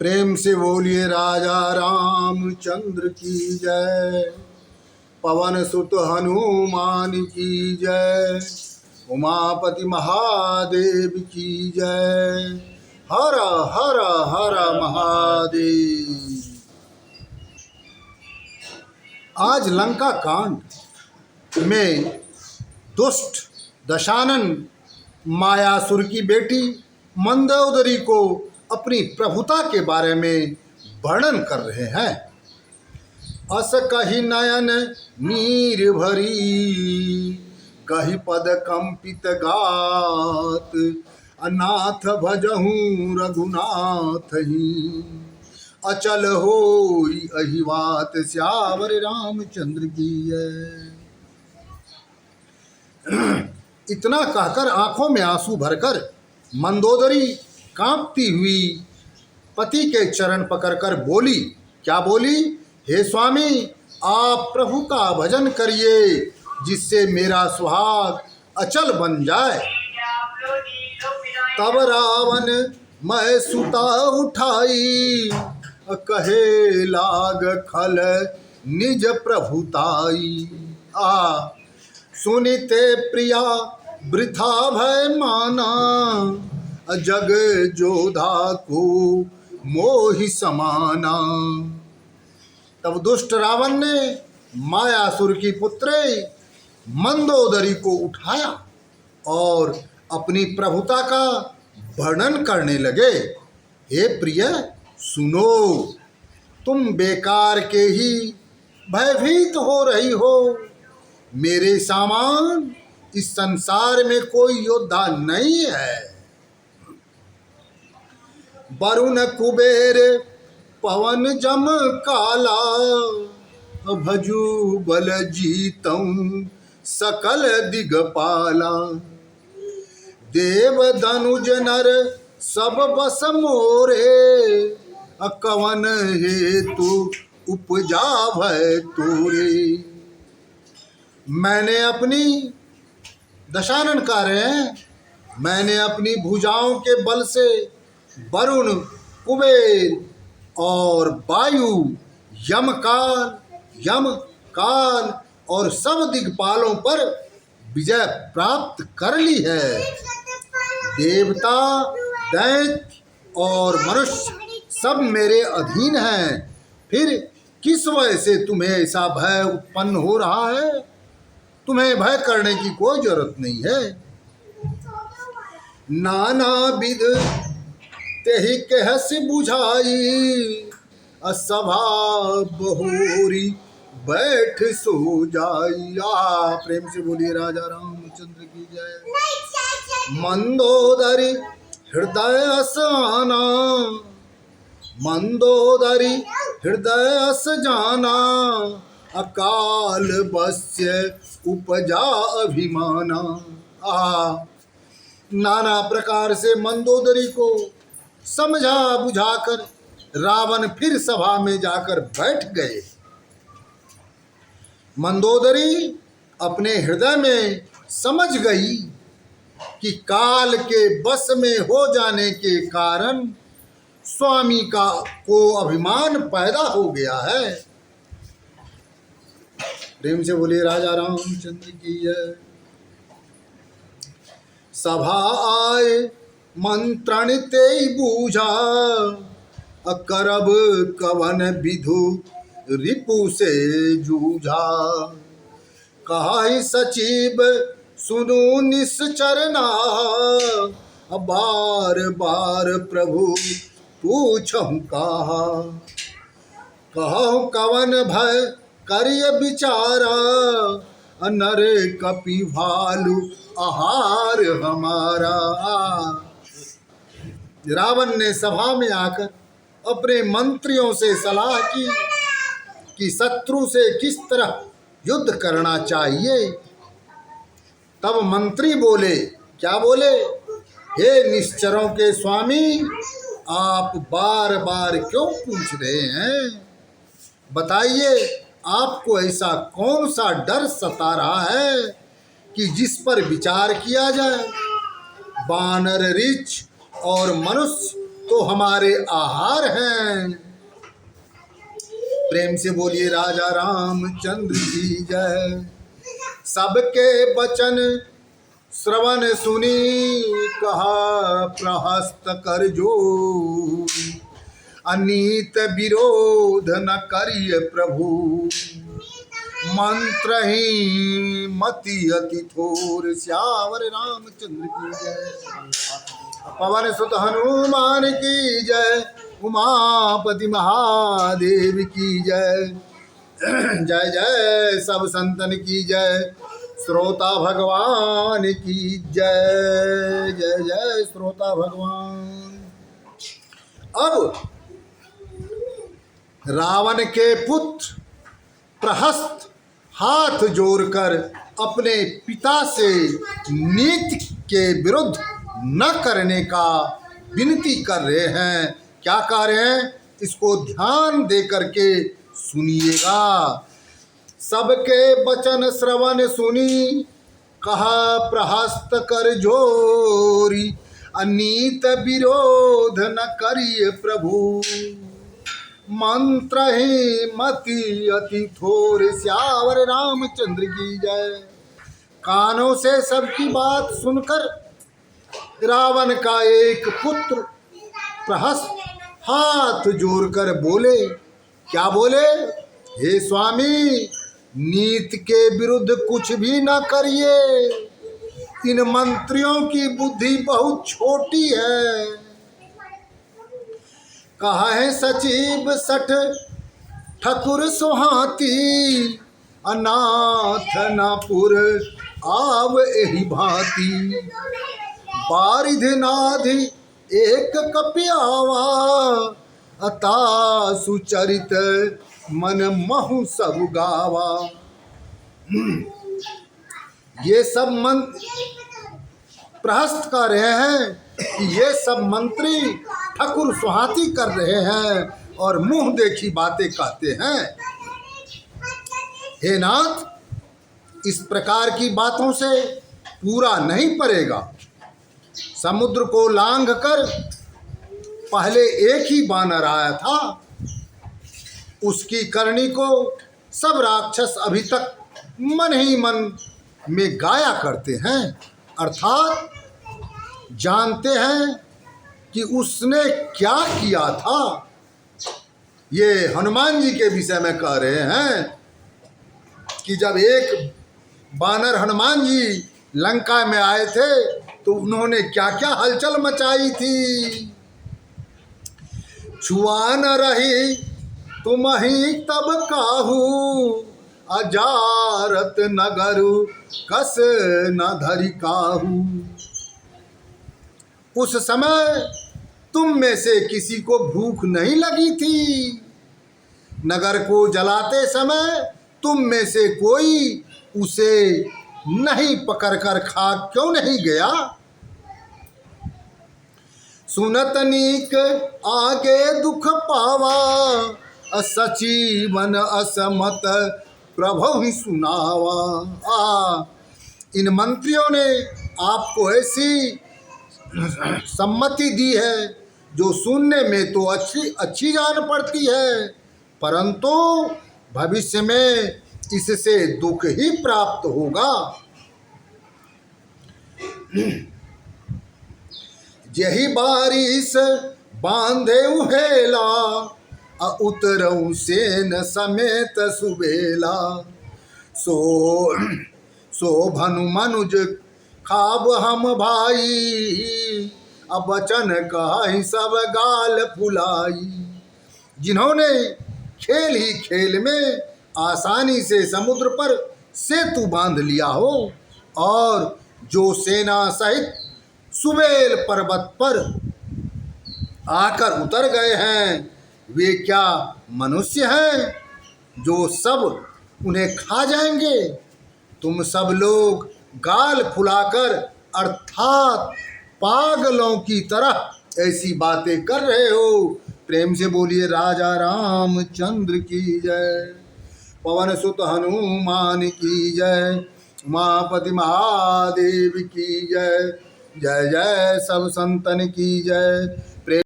प्रेम से बोलिए राजा रामचंद्र की जय। पवन सुत हनुमान की जय। उमापति महादेव की जय। हर हर हर महादेव। आज लंका कांड में दुष्ट दशानन मायासुर की बेटी मंदोदरी को अपनी प्रभुता के बारे में वर्णन कर रहे हैं। अस कही नयन नीर भरी, कही पद कंपित गात, अनाथ भजहूँ रघुनाथ ही, अचल होई अहिवात श्यावर रामचंद्र की है। इतना कहकर आंखों में आंसू भरकर मंदोदरी कांपती हुई पति के चरण पकड़कर बोली। क्या बोली? हे स्वामी, आप प्रभु का भजन करिए जिससे मेरा सुहाग अचल बन जाए। तब रावण मैं सुता उठाई, कहे लाग खल निज प्रभुताई। सुनिते प्रिया वृथा भय माना, जग जोधा को मोहि समाना। तब दुष्ट रावण ने मायासुर की पुत्री मंदोदरी को उठाया और अपनी प्रभुता का वर्णन करने लगे। हे प्रिय, सुनो, तुम बेकार के ही भयभीत हो रही हो। मेरे समान इस संसार में कोई योद्धा नहीं है। वरुण कुबेर पवन जम काला, भजू बल जीतऊं सकल दिगपाला। देव धनुज नर सब बस मोरे, कवन हेतु उपजा भय तोरे। मैंने अपनी दशानन का रहे हैं, मैंने अपनी भुजाओं के बल से वरुण, कुबेर और वायु, यम काल और सब दिग्पालों पर विजय प्राप्त कर ली है। देवता, दैत्य और मनुष्य सब मेरे अधीन हैं। फिर किस वजह से तुम्हें ऐसा भय उत्पन्न हो रहा है? तुम्हें भय करने की कोई जरूरत नहीं है। नाना विध तेहि कहस बुझाई, सभा बहोरी बैठ सो जाई। प्रेम से बोलिए राजा रामचंद्र की जय। मंदोदरी हृदय अस आना, मंदोदरी हृदय अस जाना, अकाल बस्य उपजा अभिमाना। नाना प्रकार से मंदोदरी को समझा बुझाकर रावण फिर सभा में जाकर बैठ गए। मंदोदरी अपने हृदय में समझ गई कि काल के बस में हो जाने के कारण स्वामी को अभिमान पैदा हो गया है। प्रेम से बोलिए राजा रामचंद्र की जय। सभा आए मंत्रण ते बूझा, करब कवन विधु रिपु से जूझा। कहाई सचिव सुनु निश्चरना, बार बार प्रभु पूछहु कहा। कहूँ कवन भय करिय विचारा, नर कपि भालु आहार हमारा। रावण ने सभा में आकर अपने मंत्रियों से सलाह की कि शत्रु से किस तरह युद्ध करना चाहिए। तब मंत्री बोले। क्या बोले? हे निश्चरों के स्वामी, आप बार बार क्यों पूछ रहे हैं? बताइए, आपको ऐसा कौन सा डर सता रहा है कि जिस पर विचार किया जाए। वानर, ऋक्ष और मनुष्य तो हमारे आहार हैं। प्रेम से बोलिए राजा रामचंद्र की जय। सबके वचन श्रवण सुनी, कहा प्रहस्त कर जो, अनीत विरोध न करिय प्रभु, मंत्र ही मति अति थोर। श्यावर रामचंद्र की जय। पवन सुत हनुमान की जय। उमापति महादेव की जय। जय जय सब संतन की जय। श्रोता भगवान की जय। जय जय श्रोता भगवान। अब रावण के पुत्र प्रहस्त हाथ जोड़कर अपने पिता से नीति के विरुद्ध न करने का विनती कर रहे हैं। क्या कह रहे हैं, इसको ध्यान दे करके सुनिएगा। सबके वचन श्रवण सुनी, कहा प्रहस्त कर जोरी, अनीत विरोध न करिए प्रभु, मंत्र ही मति अति थोर। श्यावर रामचंद्र की जय। कानों से सबकी बात सुनकर रावण का एक पुत्र प्रहस्त हाथ जोड़कर बोले। क्या बोले, हे स्वामी, नीति के विरुद्ध कुछ भी न करिए। इन मंत्रियों की बुद्धि बहुत छोटी है। कहा है सचिव सठ ठकुर सुहाती, अनाथ नापुर आव एहि भांति, बारिध नाधि एक कपियावा, अता सुचरित मन महु सब गावा। ये सब प्रहस्त कर रहे हैं कि ये सब मंत्री ठकुर सुहाती कर रहे हैं और मुंह देखी बातें कहते हैं। हे नाथ, इस प्रकार की बातों से पूरा नहीं पड़ेगा। समुद्र को लांघ कर पहले एक ही बानर आया था, उसकी करनी को सब राक्षस अभी तक मन ही मन में गाया करते हैं, अर्थात जानते हैं कि उसने क्या किया था। ये हनुमान जी के विषय में कह रहे हैं कि जब एक बानर हनुमान जी लंका में आए थे तो उन्होंने क्या क्या हलचल मचाई थी। छुआ न रही तुम ही तब काहू, अजारत नगरु कस न धरि काहू। उस समय तुम में से किसी को भूख नहीं लगी थी। नगर को जलाते समय तुम में से कोई उसे नहीं पकड़कर खा क्यों नहीं गया। सुनत नीक आगे दुख पावा, सचीवन असमत प्रभु ही सुनावा। इन मंत्रियों ने आपको ऐसी सम्मति दी है जो सुनने में तो अच्छी जान पड़ती है, परंतु भविष्य में इससे दुख ही प्राप्त होगा। यही बारिश बांधे उहेला, उतरऊ सेन समेत सुबेला। सो भनु मनुज खाब हम भाई, अब वचन कहि सब गाल फुलाई। जिन्होंने खेल ही खेल में आसानी से समुद्र पर सेतु बांध लिया हो और जो सेना सहित सुबेल पर्वत पर आकर उतर गए हैं, वे क्या मनुष्य हैं जो सब उन्हें खा जाएंगे। तुम सब लोग गाल फुलाकर अर्थात पागलों की तरह ऐसी बातें कर रहे हो। प्रेम से बोलिए राजा रामचंद्र की जय। पवन सुत हनुमान की जय। उमापति महादेव की जय। जय जय सब संतन की जय।